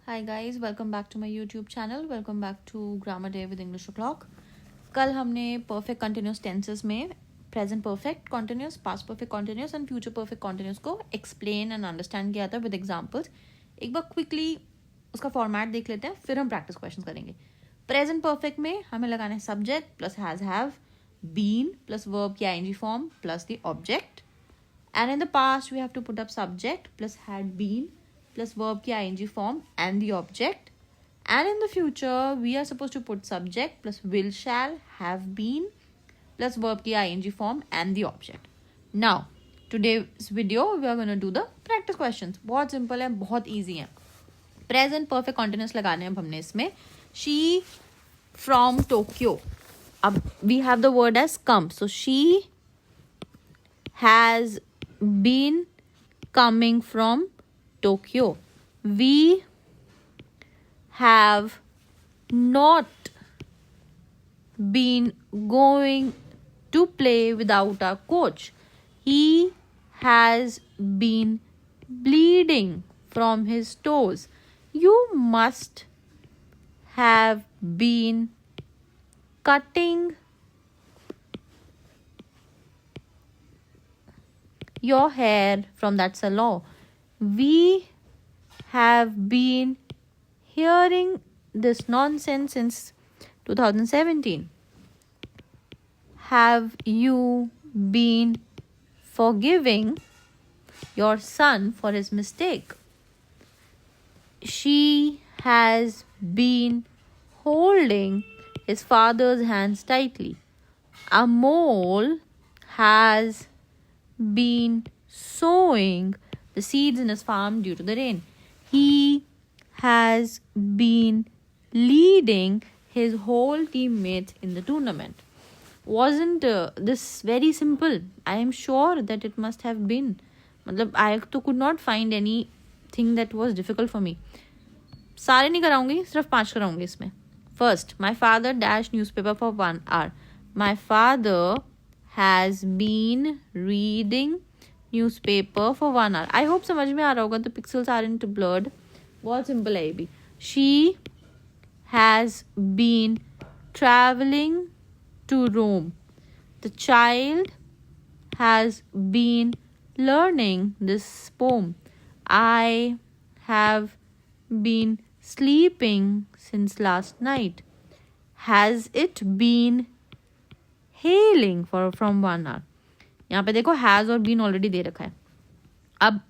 Hi guys, welcome back to my YouTube channel. Welcome back to Grammar Day with English O'Clock. कल हमने perfect continuous tenses में present perfect continuous, past perfect continuous and future perfect continuous को explain and understand किया था with examples. एक बार quickly उसका format देख लेते हैं, फिर हम practice questions करेंगे. Present perfect में हमें लगाना है subject plus has have, been plus verb की ing form plus the object. And in the past we have to put up subject plus had been plus verb की ing form and the object. And in the future we are supposed to put subject plus will shall have been plus verb की ing form and the object. Now today's video we are going to do the practice questions. बहुत simple है, बहुत easy है. Present perfect continuous लगाने हैं अब हमने इसमें. She from Tokyo. अब we have the word as come. So she has been coming from Tokyo. We have not been going to play without our coach. He has been bleeding from his toes. You must have been cutting your hair from that salon. We have been hearing this nonsense since 2017. Have you been forgiving your son for his mistake? She has been holding his father's hands tightly. A mole has been sowing the seeds in his farm due to the rain. He has been leading his whole teammates in the tournament. Wasn't this very simple? I am sure that it must have been. I could not find anything that was difficult for me. सारे नहीं कराऊंगी, सिर्फ 5 कराऊंगी इसमें. First, my father dashed newspaper for 1 hour. My father has been reading newspaper for 1 hour. I hope समझ में आ रहा होगा. The pixels aren't blurred. बहुत simple है ये भी. She has been traveling to Rome. The child has been learning this poem. I have been sleeping since last night. Has it been hailing from 1 hour? यहाँ पे देखो has और been already दे रखा है. अब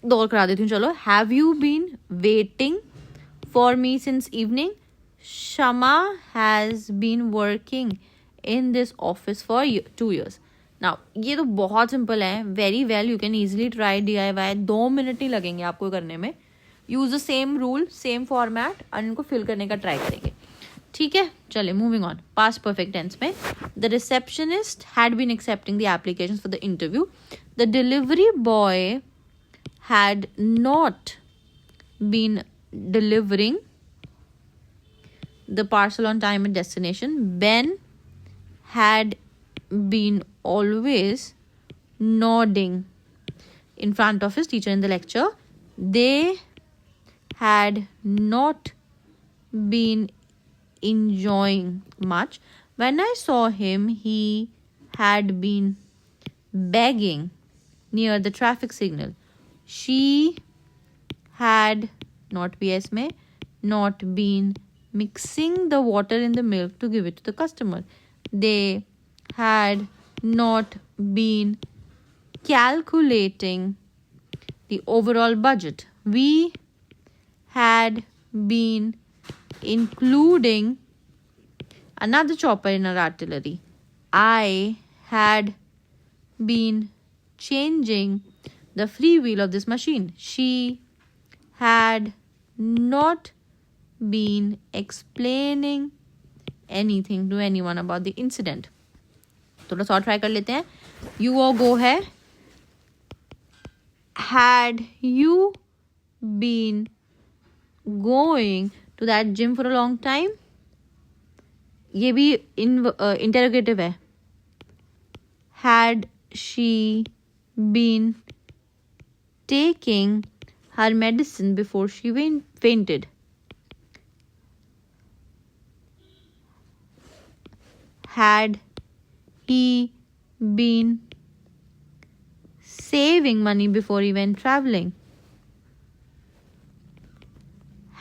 दो और करा देती हूँ. चलो. Have you been waiting for me since evening? Shama has been working in this office for 2 years. Now ये तो बहुत सिंपल है. Very well, you can easily try DIY. 2 minute नहीं लगेंगे आपको करने में. Use the same rule, same format और इनको फिल करने का ट्राई करेंगे. ठीक है, चले moving on. Past perfect tense में the receptionist had been accepting the applications for the interview. The delivery boy had not been delivering the parcel on time and destination. Ben had been always nodding in front of his teacher in the lecture. They had not been enjoying much. When I saw him, he had been begging near the traffic signal. She had not been mixing the water in the milk to give it to the customer. They had not been calculating the overall budget. We had been including another chopper in our artillery. I had been changing the freewheel of this machine. She had not been explaining anything to anyone about the incident. थोड़ा सा और try कर लेते हैं. You or go है. Had you been going to that gym for a long time? ये भी interrogative है. Had she been taking her medicine before she fainted? Had he been saving money before he went traveling?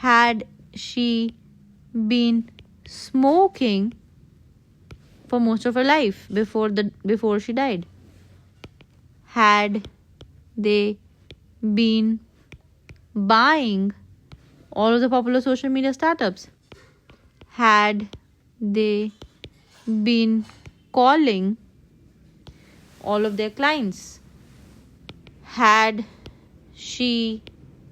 Had she been smoking for most of her life before she died? Had they been buying all of the popular social media startups? Had they been calling all of their clients? Had she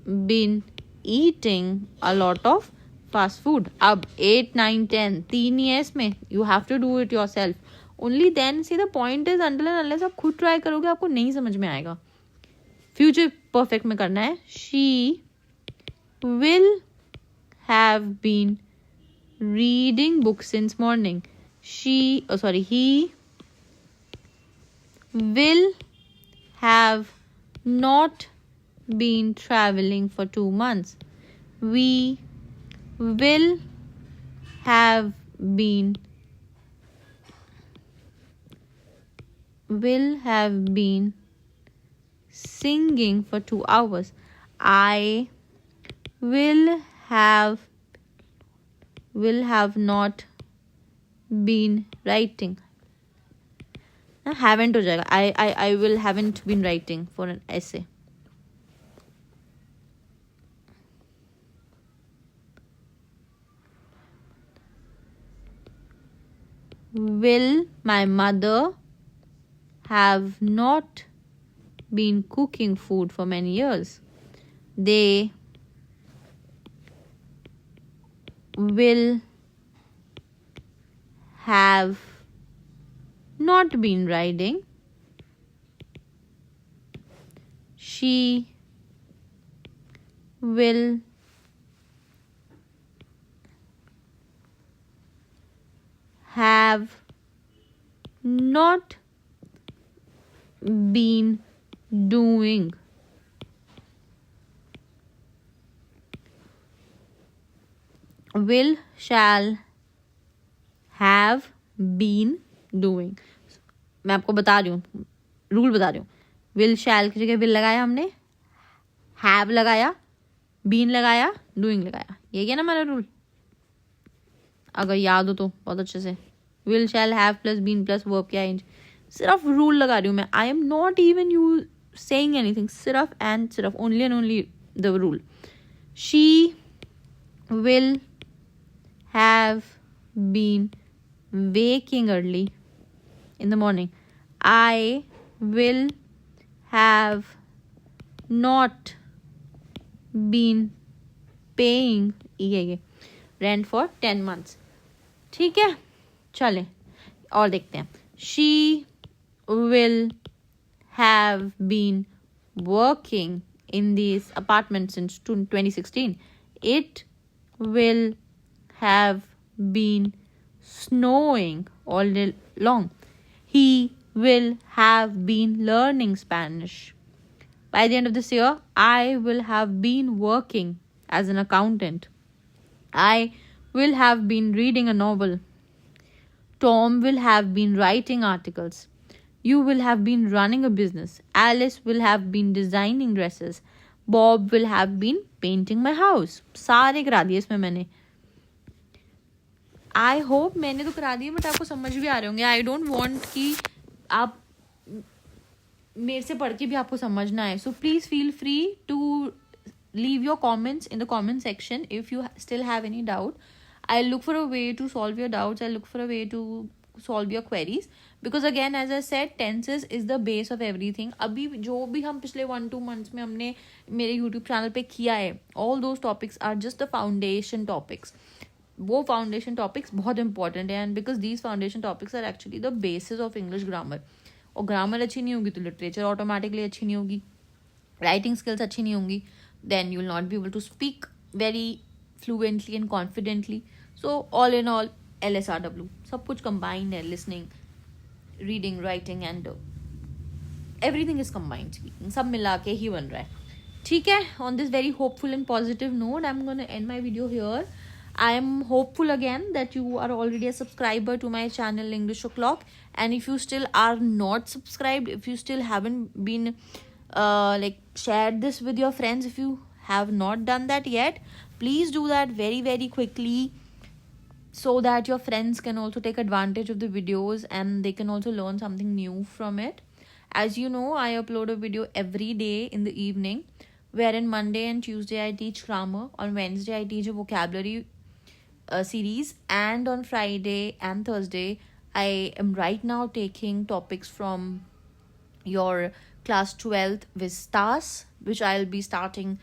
been eating a lot of fast food? अब 8, 9, 10 तीन ही है इसमें. You have to do it yourself. Only then, see, the point is, until and unless आप खुद try करोगे आपको नहीं समझ में आएगा. फ्यूचर परफेक्ट में करना है. She will have been reading books since morning. He will have not been traveling for 2 months. We will have been singing for 2 hours. I will have not been writing. Haven't हो जाएगा. I will haven't been writing for an essay. Will my mother have not been cooking food for many years? They will have not been riding. She will have not been doing. Will, shall, have been doing. मैं आपको बता रही हूँ, rule बता रही हूँ. Will शैल की जगह विल लगाया हमने, हैव लगाया, बीन लगाया, डूइंग लगाया. ये क्या ना हमारा रूल, अगर याद हो तो बहुत अच्छे से. Will shall have plus been plus verb क्या इंज. सिर्फ रूल लगा रही हूँ मैं. I am not even you saying anything. सिर्फ एंड सिर्फ, only and only the rule. She will have been waking early in the morning. I will have not been paying rent for 10 months. ठीक है, चलें और देखते हैं. She will have been working in this apartment since 2016. It will have been snowing all day long. He will have been learning Spanish. By the end of this year, I will have been working as an accountant. I will have been reading a novel. Tom will have been writing articles. You will have been running a business. Alice will have been designing dresses. Bob will have been painting my house. सारे करा दिए इसमें मैंने. I hope मैंने तो करा दिया, but आपको समझ भी आ रहे होंगे. आई डोंट वॉन्ट कि आप मेरे से पढ़ के भी आपको समझना है. So please feel free to leave your comments in the comment section if you still have any doubt. I look for a way to solve your doubts. I look for a way to solve your queries, because again as I said, tenses is the base of everything. अभी जो भी हम पिछले 1-2 months में हमने मेरे YouTube channel पे किया है, all those topics are just the foundation topics. वो फाउंडेशन टॉपिक्स बहुत इंपॉर्टेंट है, and because these foundation topics are actually the basis of English grammar. और ग्रामर अच्छी नहीं होगी तो लिटरेचर ऑटोमेटिकली अच्छी नहीं होगी, राइटिंग स्किल्स अच्छी नहीं होंगी, then you will not be able to speak very fluently and confidently. So all in all LSRW सब कुछ कंबाइंड है. Listening, reading, writing and everything is combined. Speaking सब मिला के ही बन रहा है. ठीक है, on this very hopeful and positive note, I'm gonna end my video here. I am hopeful again that you are already a subscriber to my channel English O'Clock, and if you still are not subscribed, if you still haven't been like shared this with your friends, if you have not done that yet, please do that very very quickly, so that your friends can also take advantage of the videos and they can also learn something new from it. As you know, I upload a video every day in the evening, wherein Monday and Tuesday I teach grammar, on Wednesday I teach a vocabulary series, and on Friday and Thursday I am right now taking topics from your class 12th with stars, which I'll be starting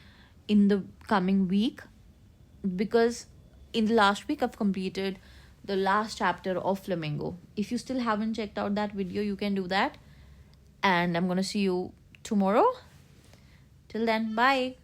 in the coming week, because in the last week I've completed the last chapter of Flamingo. If you still haven't checked out that video, you can do that, and I'm gonna see you tomorrow. Till then, bye.